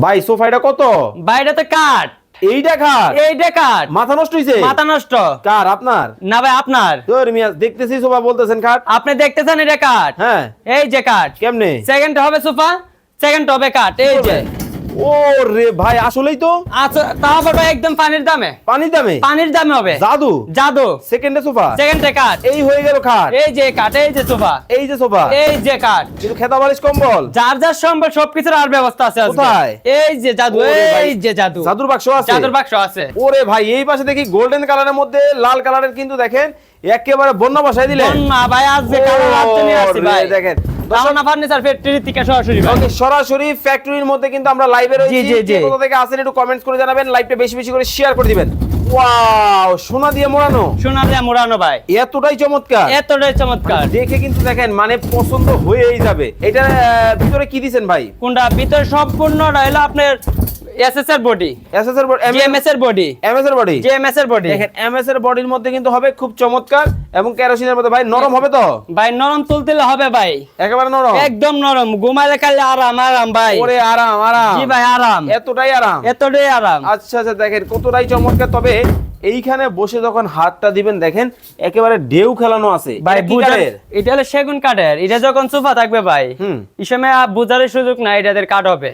ভাই সোফাটা কত? বাইরেতে কাঠ, এইটা খাট? এইটা কাঠ। মাথা নষ্ট হইছে? মাথা নষ্ট। কার আপনার? না ভাই আপনার। তোর মিয়া দেখতেছি সোফা বলতেছেন খাট। আপনি দেখতেছেন এটা কাঠ? হ্যাঁ। এই যে কাঠ। কেমনে? সেকেন্ড হবে সোফা, সেকেন্ড হবে কাঠ। এই যে ও রে ভাই আসলেই তো। আচ্ছা তাও হবে একদম পানির দামে। পানির দামে? পানির দামে হবে। জাদু। জাদু। সেকেন্ডে সোফা, সেকেন্ডে কাঠ। এই হয়ে গেল খাট। এই যে কাঠ, এই যে সোফা, এই যে সোফা, এই যে কাঠ। কিন্তু খেতা বালিশ কম্বল যার যার সম্ভব সবকিছুর আর ব্যবস্থা আছে আজকে। কোথায়? এই যে জাদু, ওরে ভাই, এই যে জাদু। জাদুর বাক্স আছে? জাদুর বাক্স আছে। ওরে ভাই এই পাশে দেখি গোল্ডেন কালারের মধ্যে লাল কালারের, কিন্তু দেখেন একেবারে বন্যা বসাই দিলেন। না ভাই আজকে কালার রাতে নিয়ে আসছি ভাই। ওরে দেখেন রাওনা ফার্নিচার ফ্যাক্টরি থেকে সরাসরি ভাই। ওকে, সরাসরি ফ্যাক্টরির মধ্যে কিন্তু আমরা লাইভে রয়েছি। জি, জি, জি। কে কোথা থেকে আসেন একটু কমেন্টস করে জানাবেন, লাইভটা বেশি বেশি করে শেয়ার করে দিবেন। ওয়াও, সোনা দিয়ে মোড়ানো, সোনা দিয়ে মোড়ানো ভাই। এতটাই চমৎকার। এতটাই চমৎকার। দেখে কিন্তু দেখেন মানে পছন্দ হয়েই যাবে। এটা ভিতরে কি দিবেন ভাই? কোনটা ভিতরে সম্পূর্ণ হলো আপনার এসএস এর বডি, এসএস এর বডি, জিএমএস এর বডি, এমএস এর বডি, জিএমএস এর বডি। দেখেন এমএস এর বডির মধ্যে কিন্তু হবে খুব চমৎকার, এবং কেরোসিনের মধ্যে। ভাই নরম হবে তো? ভাই নরম তুলতে হবে ভাই, একেবারে নরম, একদম নরম। ঘুমাইলে খালি আরাম আরাম ভাই। ওরে আরাম আরাম। জি ভাই আরাম, এতটাই আরাম। এতটাই আরাম। আচ্ছা আচ্ছা, দেখেন কতটাই চমৎকার। তবে এইখানে বসে যখন হাতটা দিবেন দেখেন একেবারে ঢেউ খেলানো আছে। ভাই এটা কি বুজার, কাঠের? এটা হলো সেগুন কাঠের। এটা যখন সোফা থাকবে ভাই, হুম। এই সময় বুজারের সুযোগ নাই, এটাদের কাঠ হবে।